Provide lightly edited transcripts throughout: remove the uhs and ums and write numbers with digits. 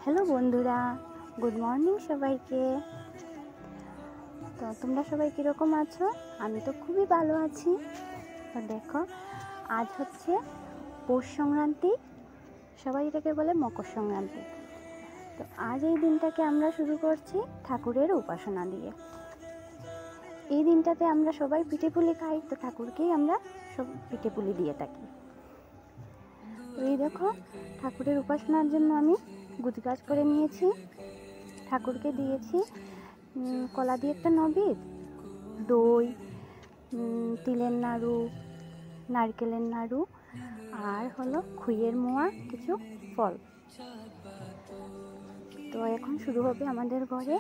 Hello বন্ধুরা, good morning সবাইকে। তো তোমরা সবাই কীরকম আছো? আমি তো খুবই ভালো আছি। তো দেখো, আজ হচ্ছে পৌষ সংক্রান্তি, সবাই এটাকে বলে মকর সংক্রান্তি। তো আজ এই দিনটাকে আমরা শুরু করছি ঠাকুরের উপাসনা দিয়ে। এই দিনটাতে আমরা সবাই পিঠে পুলি খাই, তো ঠাকুরকেই আমরা সব পিঠে পুলি দিয়ে থাকি। এই দেখো, ঠাকুরের উপাসনার জন্য আমি গুটি কাজ করে নিয়েছি, ঠাকুরকে দিয়েছি কলা দিয়ে একটা নৈবেদ্য, দই, তিলের নাড়ু, নারকেলের নাড়ু, আর হলো খুইয়ের মোয়া, কিছু ফল। তো এখন শুরু হবে আমাদের ঘরে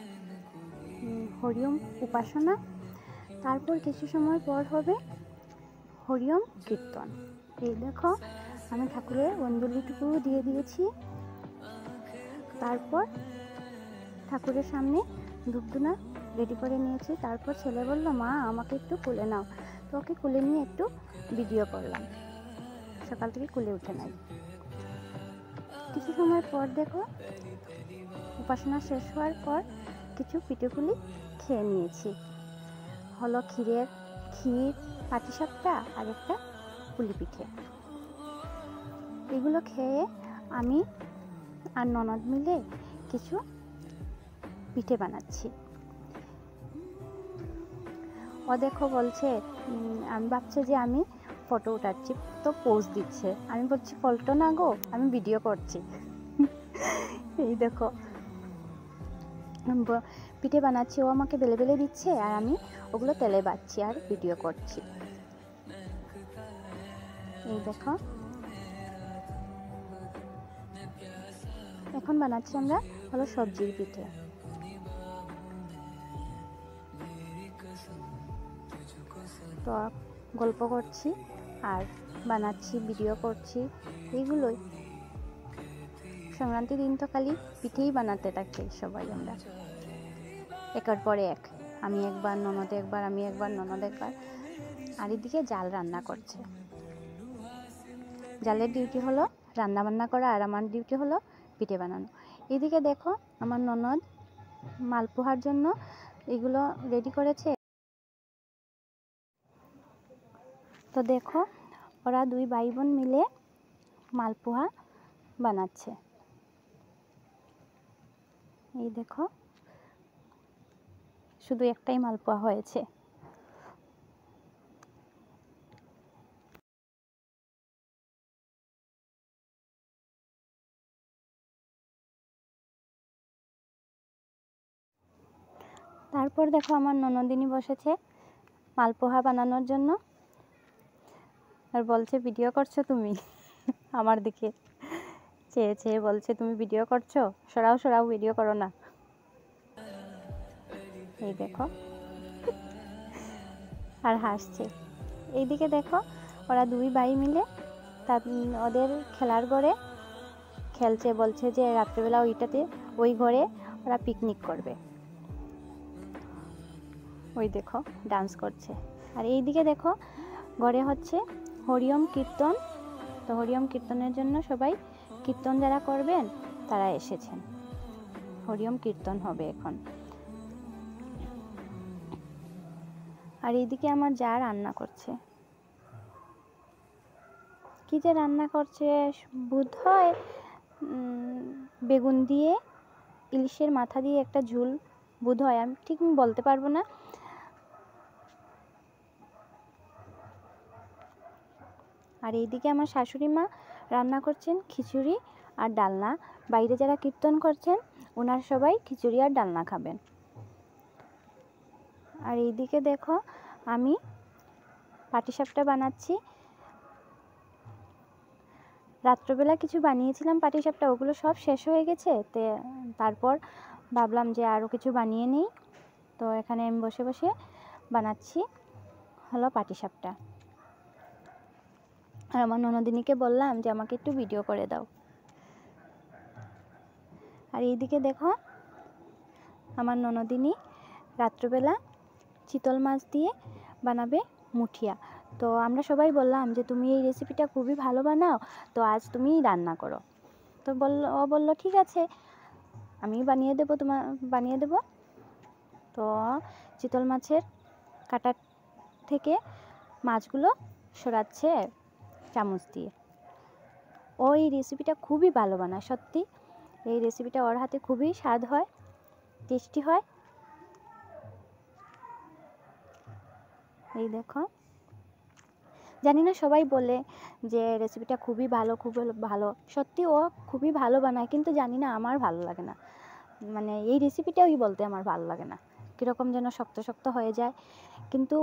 হরিওম উপাসনা। তারপর কিছু সময় পর হবে হরিওম কীর্তন। এই দেখো, আমি ঠাকুরের অঞ্জলিটুকু দিয়ে দিয়েছি। তারপর ঠাকুরের সামনে ধূপধুনা রেডি করে নিয়েছি। তারপর ছেলে বলল, মা আমাকে একটু কোলে নাও। তো ওকে কোলে নিয়ে একটু ভিডিও করলাম। সকাল থেকে কোলে উঠে নাই। কিছু সময় পর দেখো, উপাসনা শেষ হওয়ার পর কিছু পিঠেপুলি খেয়ে নিয়েছি। হলো ক্ষীর, পাটিসাপটা আর একটা পুলি পিঠে। এগুলো খেয়ে আমি আর ননদ মিলে কিছু পিঠে বানাচ্ছি। ও দেখো বলছে, আমি ভাবছে যে আমি ফটো উঠাচ্ছি, তো পোজ দিচ্ছে। আমি বলছি, ফটো না গো, আমি ভিডিও করছি। এই দেখো, পিঠে বানাচ্ছি, ও আমাকে বেলে বেলে দিচ্ছে আর আমি ওগুলো তেলে বাচ্ছি আর ভিডিও করছি। এই দেখো, এখন বানাচ্ছি আমরা হলো সবজির পিঠে। তো গল্প করছি আর বানাচ্ছি, ভিডিও করছি। এইগুলোই, সংক্রান্তির দিন তো খালি পিঠেই বানাতে থাকি সবাই আমরা, একের পরে এক। আমি একবার, ননদ একবার, আমি একবার, ননদ একবার। আর এদিকে জাল রান্না করছে। জালের ডিউটি হলো রান্না বান্না করা, আর আমার ডিউটি হলো পিঠে বানানো। এদিকে দেখো, আমার ননদ মালপোহার জন্য এগুলো রেডি করেছে। তো দেখো, ওরা দুই ভাই বোন মিলে মালপোহা বানাচ্ছে। এই দেখো, শুধু একটাই মালপোয়া হয়েছে। তারপর দেখো, আমার ননদিনী বসেছে মালপোহা বানানোর জন্য আর বলছে, ভিডিও করছো তুমি? আমার দিকে চেয়ে চেয়ে বলছে, তুমি ভিডিও করছো? সরাও সরাও, ভিডিও করো না। এই দেখো, আর হাসছে। এইদিকে দেখো, ওরা দুই ভাই মিলে ওদের খেলার ঘরে খেলছে। বলছে যে রাত্রেবেলা ওই ঘরে ওরা পিকনিক করবে। ওই দেখো, ডান্স করছে। আর এইদিকে দেখো, ঘরে হচ্ছে হরিওম কীর্তন। তো হরিওম কীর্তনের জন্য সবাই, কীর্তন যারা করবেন তারা এসেছেন। হরিওম কীর্তন হবে এখন। আর এইদিকে আমার যা রান্না করছে, কি যে রান্না করছে, বোধহয় বেগুন দিয়ে, ইলিশের মাথা দিয়ে একটা ঝোল বোধহয়, আমি ঠিক বলতে পারবো না। আর এইদিকে আমার শাশুড়ি মা রান্না করছেন খিচুড়ি আর ডালনা। বাইরে যারা কীর্তন করছেন ওনারা সবাই খিচুড়ি আর ডালনা খাবেন। আর এইদিকে দেখো, আমি পাটিসাপটা বানাচ্ছি। রাত্রবেলা কিছু বানিয়েছিলাম পাটিসাপটা, ওগুলো সব শেষ হয়ে গেছে। তারপর ভাবলাম যে আরও কিছু বানিয়ে নিই। তো এখানে আমি বসে বসে বানাচ্ছি হলো পাটিসাপটা। আর আমার ননদিনীকে বললাম যে আমাকে একটু ভিডিও করে দাও। আর এইদিকে দেখো, আমার ননদিনী রাত্রবেলা চিতল মাছ দিয়ে বানাবে মুঠিয়া। তো আমরা সবাই বললাম যে তুমি এই রেসিপিটা খুবই ভালো বানাও, তো আজ তুমি রান্না করো। তো ও বললো ঠিক আছে। আমি বানিয়ে দেব। তো চিতল মাছের কাঁটা থেকে মাছগুলো সরাচ্ছে চামচ দিয়ে। ও এই রেসিপিটা খুবই ভালো বানায়, সত্যি এই রেসিপিটা ওর হাতে খুবই স্বাদ হয়, টেস্টি হয়। এই দেখো, জানি না সবাই বলে যে রেসিপিটা খুবই ভালো, সত্যি ও খুবই ভালো বানায়, কিন্তু জানি না আমার ভালো লাগে না। মানে এই রেসিপিটাই বলতে আমার ভালো লাগে না, কীরকম যেন শক্ত শক্ত হয়ে যায়। কিন্তু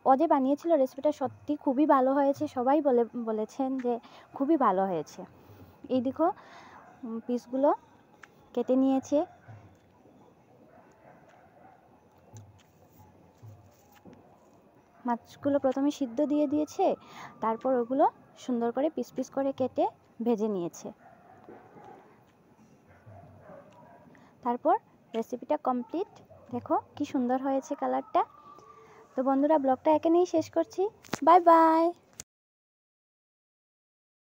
ও যে বানিয়েছিল রেসিপিটা সত্যি খুবই ভালো হয়েছে, সবাই বলেছেন যে খুবই ভালো হয়েছে। এই দেখো পিসগুলো কেটে নিয়েছে। মাছগুলো প্রথমে সিদ্ধ দিয়ে দিয়েছে, তারপর ওগুলো সুন্দর করে পিস পিস করে কেটে ভেজে নিয়েছে। তারপর রেসিপিটা কমপ্লিট। দেখো কি সুন্দর হয়েছে কালারটা। তো বন্ধুরা, ব্লগটা এখানেই শেষ করছি। Bye bye.